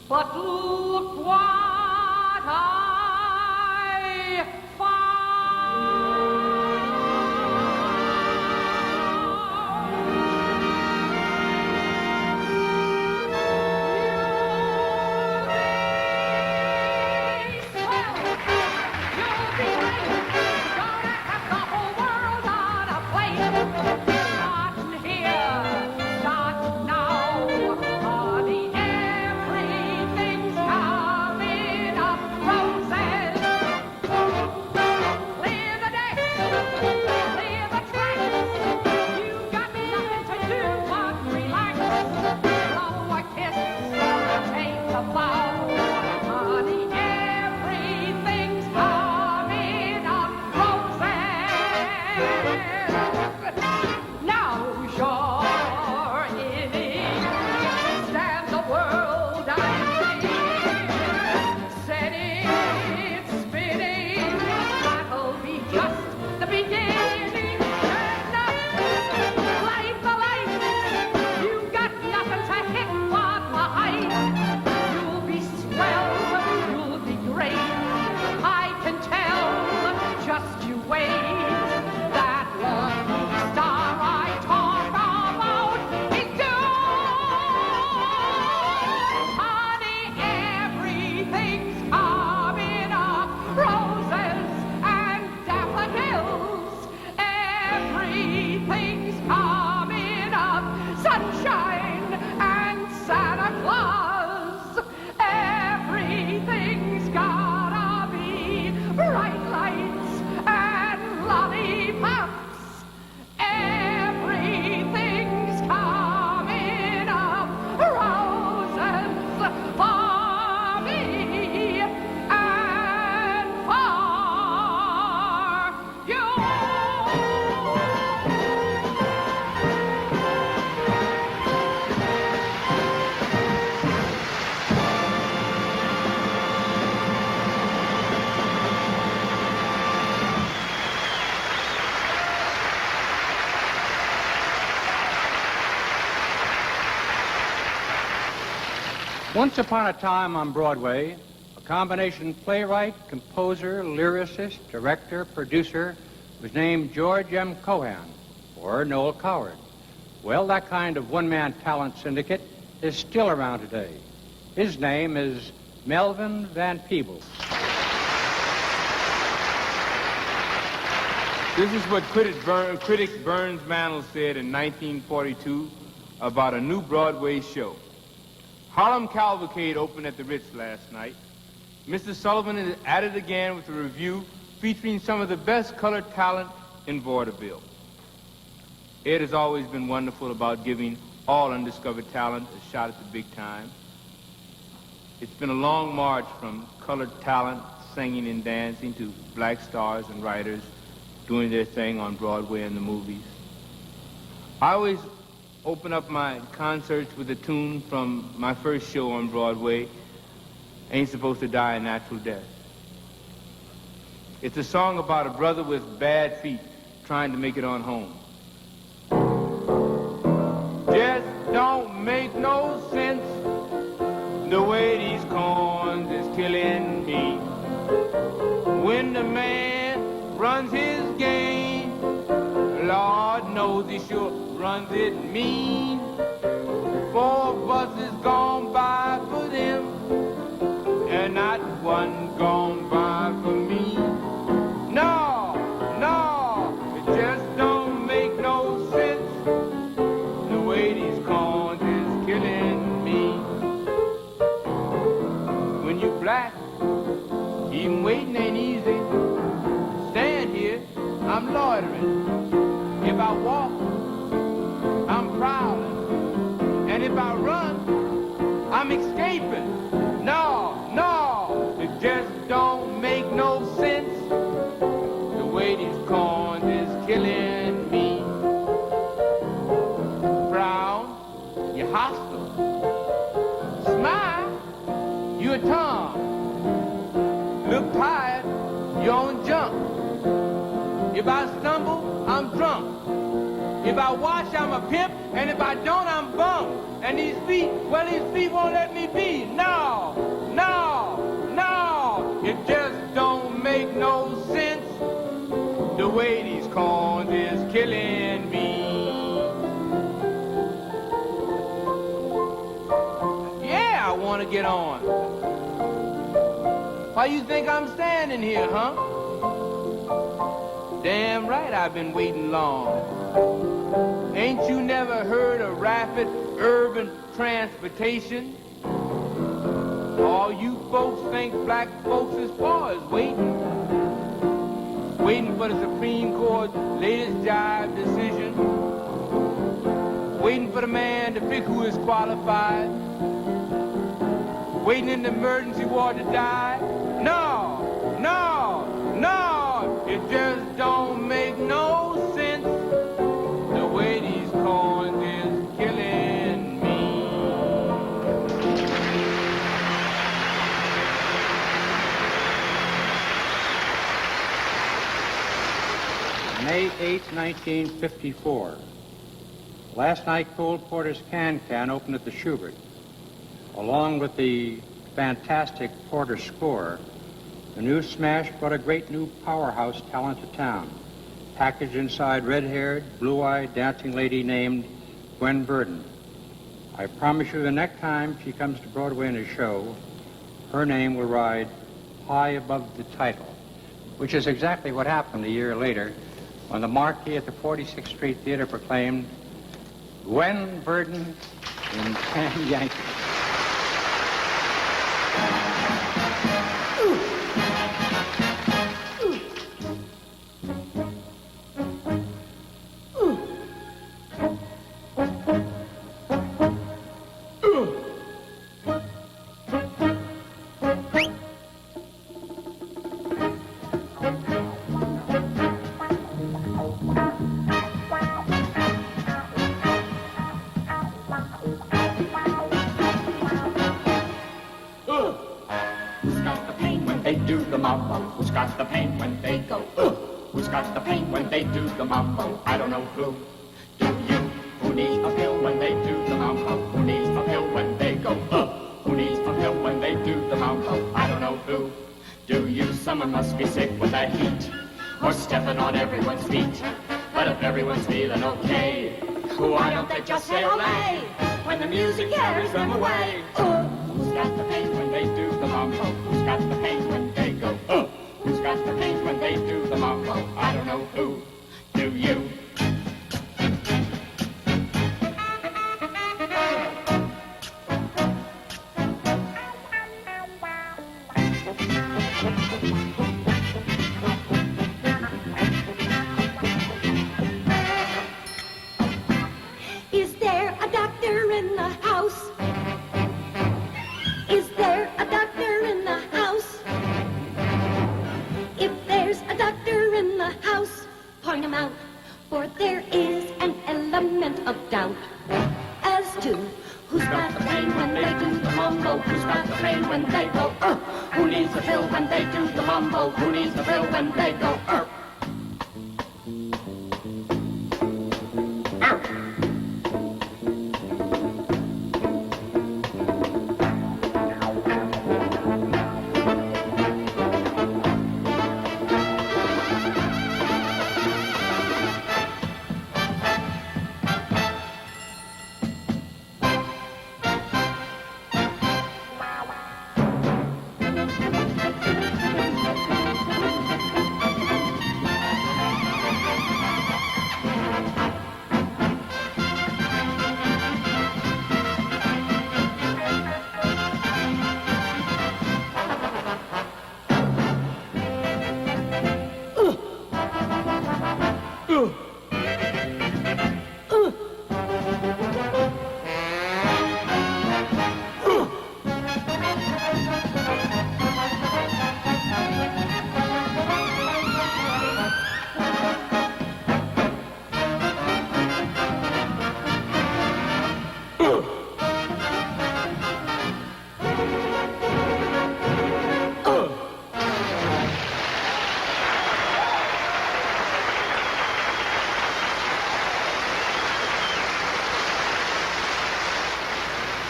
But look what I Once upon a time on Broadway, a combination playwright, composer, lyricist, director, producer was named George M. Cohan, or Noel Coward. Well, that kind of one-man talent syndicate is still around today. His name is Melvin Van Peebles. This is what critic Burns Mantle said in 1942 about a new Broadway show. Harlem Cavalcade opened at the Ritz last night. Mr. Sullivan is at it again with a review featuring some of the best colored talent in vaudeville. Ed has always been wonderful about giving all undiscovered talent a shot at the big time. It's been a long march from colored talent singing and dancing to black stars and writers doing their thing on Broadway and the movies. I always open up my concerts with a tune from my first show on Broadway, Ain't Supposed to Die a Natural Death. It's a song about a brother with bad feet trying to make it on home. Just don't make no sense the way these corns is killing me. When the man runs his game, Lord knows he sure runs it mean. 4 buses gone by for them, and not one gone by for me. No, it just don't make no sense the way these corns is killing me. When you black, even waiting ain't easy. Stand here, I'm loitering. If I walk, I'm prowling. And if I run, I'm escaping. No, it just don't make no sense the way these corns is killing me. Frown, you're hostile. Smile, you're a Tom. Look tired, you're on jump. If I stumble, I'm drunk. If I wash, I'm a pimp, and if I don't, I'm bum. And these feet, well, these feet won't let me be. No. want to get on. Why you think I'm standing here, huh? Damn right I've been waiting long. Ain't you never heard of rapid urban transportation? All you folks think black folks is for is waiting. Waiting for the Supreme Court's latest jive decision. Waiting for the man to pick who is qualified. Waiting in the emergency ward to die. No, no, no. It just don't make no sense. The way these coins is killing me. May 8, 1954. Last night, Cole Porter's Can opened at the Schubert. Along with the fantastic Porter score, the new smash brought a great new powerhouse talent to town, packaged inside red-haired, blue-eyed dancing lady named Gwen Verdon. I promise you the next time she comes to Broadway in a show, her name will ride high above the title, which is exactly what happened a year later when the marquee at the 46th Street Theater proclaimed Gwen Verdon in 10 Yankees. Who's got the pain when they go? Who's got the pain when they do the mambo? I don't know who. Do you? Who needs a pill when they do the mambo? Who needs a pill when they go? Who needs a pill when they do the mambo? I don't know who. Do you? Someone must be sick with that heat, or stepping on everyone's feet. But if everyone's feeling okay, why don't they just say olé when the music carries them away? Who's got the pain when they do the mambo? Who's got the pain when they go? Who's got the pain when they do the mambo? I don't know who. Do you? Is there a doctor in the house? Is there a doctor in the house? If there's a doctor in the house, point him out, for there is an element of doubt as to who's got the pain when they do the mambo, who's got the pain when they go, who needs the pill when they do the mambo, who needs the pill when they go,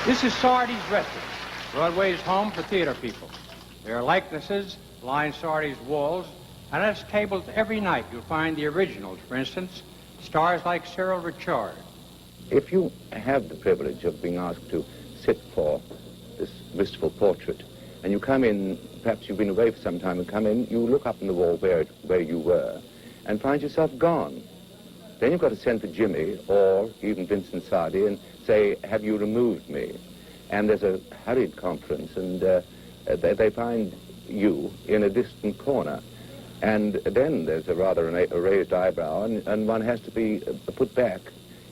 This is Sardi's Restaurant, Broadway's home for theater people. There are likenesses line Sardi's walls, and at its tables every night you'll find the originals. For instance, stars like Cyril Richard. If you have the privilege of being asked to sit for this wistful portrait. And you come in, perhaps you've been away for some time, and come in, you look up on the wall where you were, and find yourself gone. Then you've got to send for Jimmy, or even Vincent Sardi, and say, have you removed me? And there's a hurried conference, and they find you in a distant corner. And then there's a rather a raised eyebrow, and one has to be put back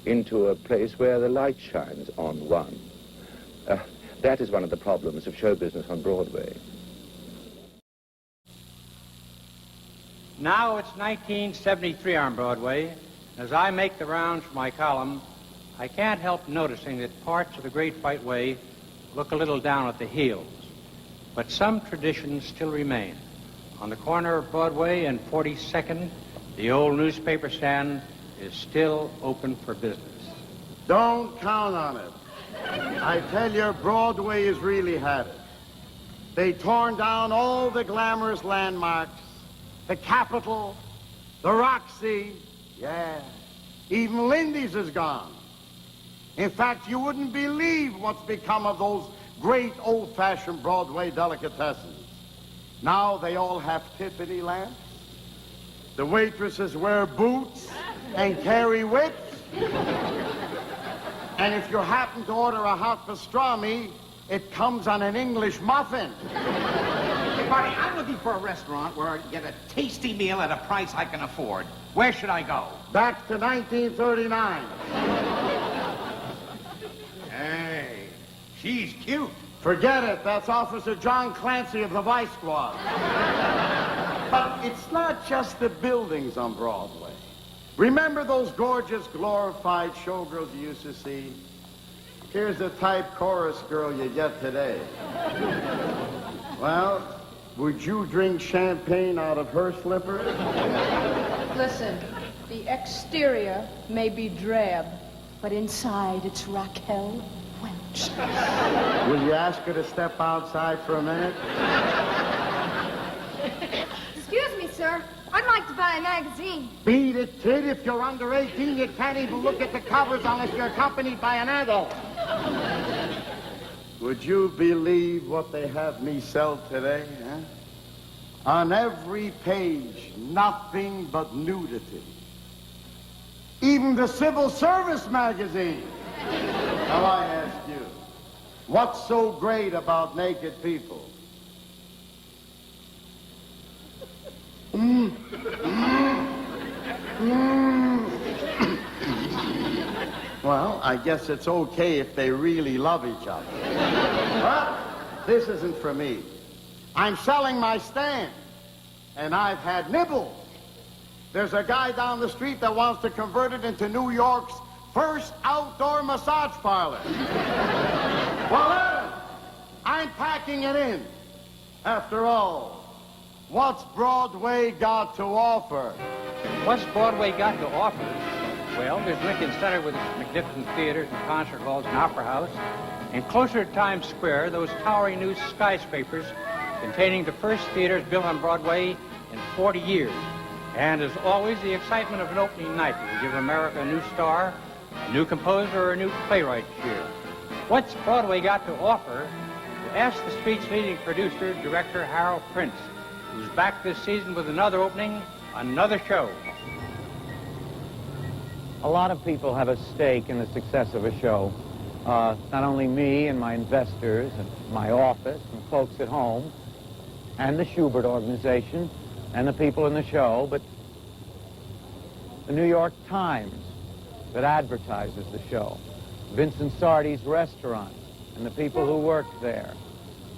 into a place where the light shines on one. That is one of the problems of show business on Broadway. Now it's 1973 on Broadway. As I make the rounds for my column, I can't help noticing that parts of the Great White Way look a little down at the heels. But some traditions still remain. On the corner of Broadway and 42nd, the old newspaper stand is still open for business. Don't count on it. I tell you, Broadway has really had it. They torn down all the glamorous landmarks, the Capitol, the Roxy, yeah. Even Lindy's is gone. In fact, you wouldn't believe what's become of those great old-fashioned Broadway delicatessens. Now they all have Tiffany lamps. The waitresses wear boots and carry whips. And if you happen to order a hot pastrami, it comes on an English muffin. Hey, Barney, I'm looking for a restaurant where I can get a tasty meal at a price I can afford. Where should I go? Back to 1939. Hey, she's cute. Forget it. That's Officer John Clancy of the Vice Squad. But it's not just the buildings on Broadway. Remember those gorgeous, glorified showgirls you used to see? Here's the type chorus girl you get today. Well, would you drink champagne out of her slippers? Listen, the exterior may be drab, but inside it's Raquel Welch. Will you ask her to step outside for a minute? Excuse me, sir. I'd like to buy a magazine. Beat it, kid. If you're under 18, you can't even look at the covers unless you're accompanied by an adult. Would you believe what they have me sell today, huh? On every page, nothing but nudity. Even the Civil Service magazine. Now I ask you, what's so great about naked people? Well, I guess it's okay if they really love each other. But this isn't for me. I'm selling my stand, and I've had nibbles. There's a guy down the street that wants to convert it into New York's first outdoor massage parlor. Well, I'm packing it in. After all, what's Broadway got to offer? What's Broadway got to offer? Well, there's Lincoln Center with its magnificent theaters and concert halls and opera house. And closer to Times Square, those towering new skyscrapers containing the first theaters built on Broadway in 40 years. And as always, the excitement of an opening night will give America a new star, a new composer, or a new playwright cheer. What's Broadway got to offer? To ask the street's leading producer, director Harold Prince, who's back this season with another opening, another show. A lot of people have a stake in the success of a show. Not only me and my investors and my office and folks at home and the Schubert organization and the people in the show, but the New York Times that advertises the show, Vincent Sardi's restaurant and the people who work there,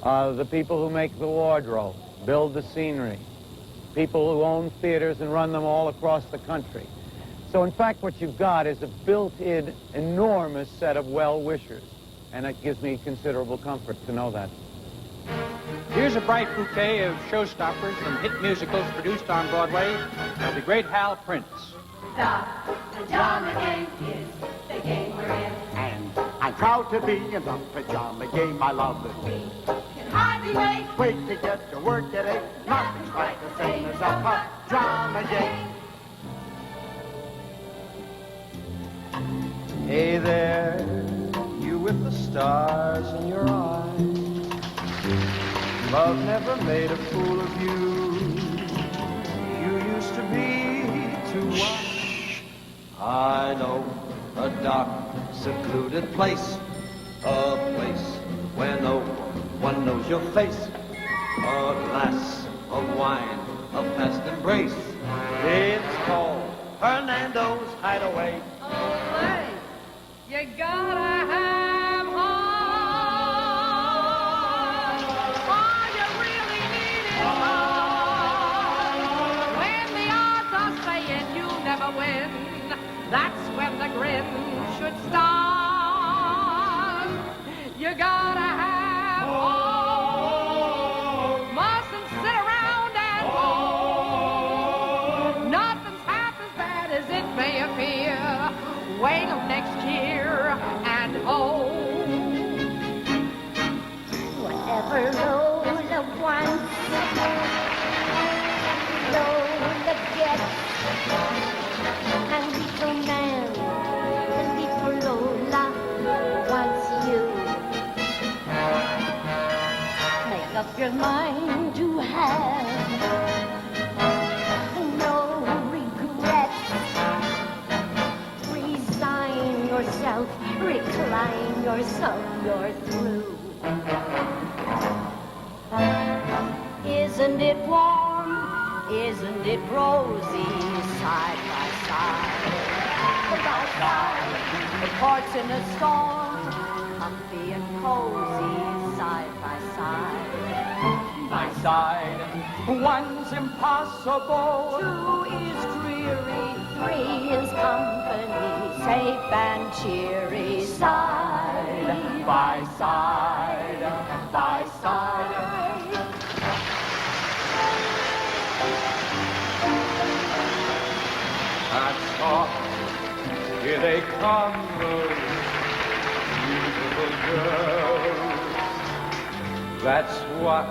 the people who make the wardrobe, build the scenery, people who own theaters and run them all across the country. So, in fact, what you've got is a built-in, enormous set of well-wishers, and it gives me considerable comfort to know that. Here's a bright bouquet of showstoppers from hit musicals produced on Broadway by the great Hal Prince. The pajama game is the game we're in. And I'm proud to be in the pajama game. I love it. Can hardly wait. Wait to get to work at 8. Nothing's quite the same as a pajama game. Hey there, you with the stars in your eyes. Love never made a fool of you. You used to be too wise. I know a dark, secluded place. A place where no one knows your face. A glass of wine, a fast embrace. It's called Fernando's Hideaway. Oh, hey, you gotta have heart. All you really need is heart. When the odds are saying you'll never win, that's when the grin should start. You gotta have heart. Mustn't sit around and moan. Nothing's half as bad as it may appear. Wait till next year and hold. Whatever Lola wants, Lola gets. And little man, little Lola wants you. Make up your mind to have no regrets. Resign yourself, recline yourself, you're through. Isn't it warm? Isn't it rosy? Side by side. By side. The ports in a storm. Comfy and cozy. Side by side. By side, one's impossible. Two is dreary. Three is company. Safe and cheery. Side By side, by side. That's all. Here they come, those beautiful girls. That's what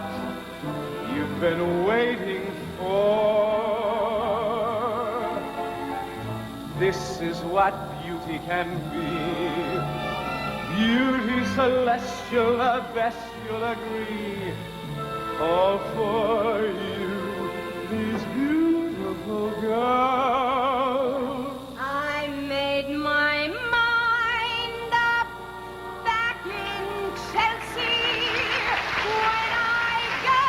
you've been waiting for. This is what beauty can be. Beauty celestial, the best you'll agree. All for you, these beautiful girls. I made my mind up back in Chelsea. When I go,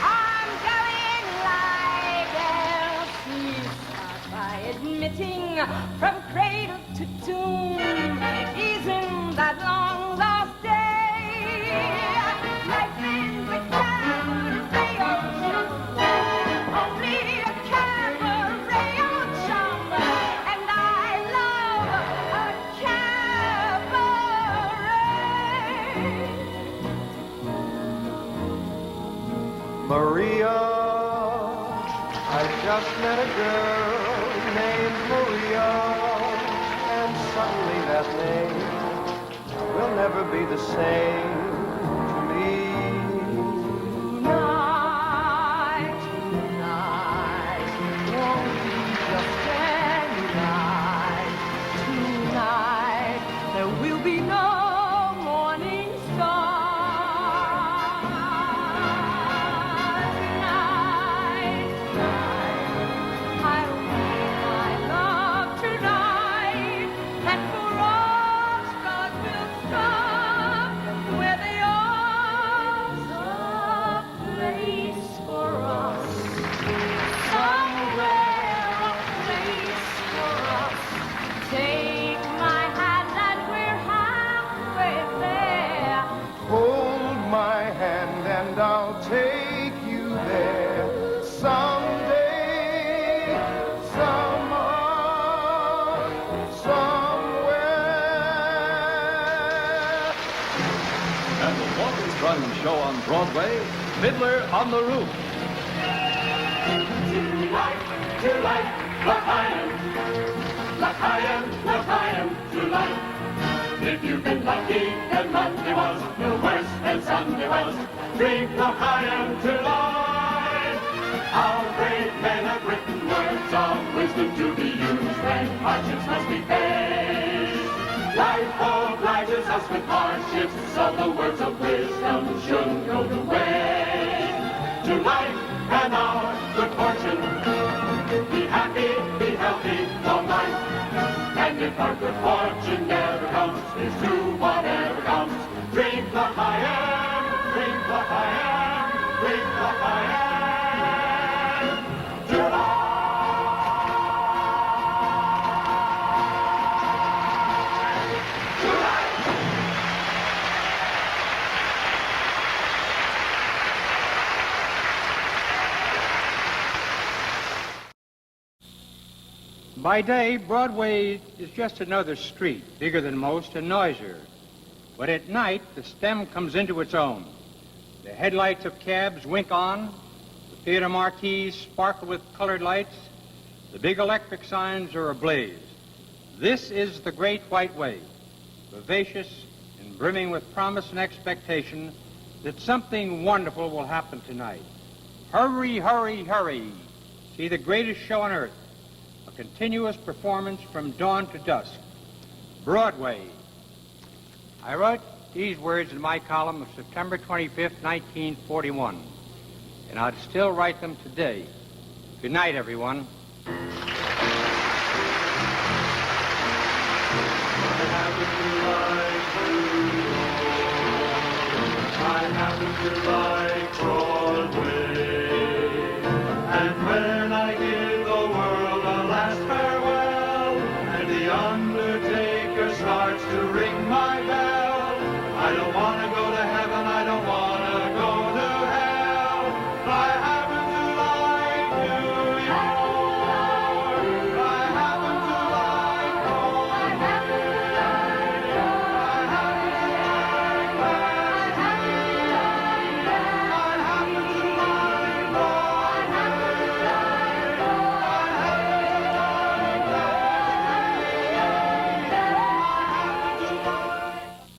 I'm going like Elsie. Start by admitting from cradle to tomb, isn't that long lost day? Life is a cabaret ocean, only a cabaret ocean, and I love a cabaret. Maria, I just met a girl named Maria, and suddenly that name will never be the same to me. Tonight, tonight, won't be just any night. Tonight, there will be no morning star. Tonight, I'll make my love tonight, and for all stars will stop where they are. A place for us, somewhere a place for us. Take my hand and we're halfway there. Hold my hand and I'll take you there someday, somehow, somewhere. And the longest-run show on Broadway, Fiddler on the Roof. Tonight, L'Chaim, tonight. If you've been lucky, then Monday was no worse than Sunday was. Drink L'Chaim tonight. Our brave men have written words of wisdom to be used when hardships must be faced. Life obliges us with hardships, so the words of wisdom shouldn't go to waste. life and our good fortune. Be happy, be healthy, long life. And if our good fortune never comes, here's to whatever comes. Drink the high air, drink the high air, drink the high air. By day, Broadway is just another street, bigger than most and noisier. But at night, the stem comes into its own. The headlights of cabs wink on, the theater marquees sparkle with colored lights, the big electric signs are ablaze. This is the Great White Way, vivacious and brimming with promise and expectation that something wonderful will happen tonight. Hurry, hurry, hurry. See the greatest show on earth. A continuous performance from dawn to dusk. Broadway. I wrote these words in my column of September 25th, 1941, and I'd still write them today. Good night, everyone. I happen to like Broadway, and when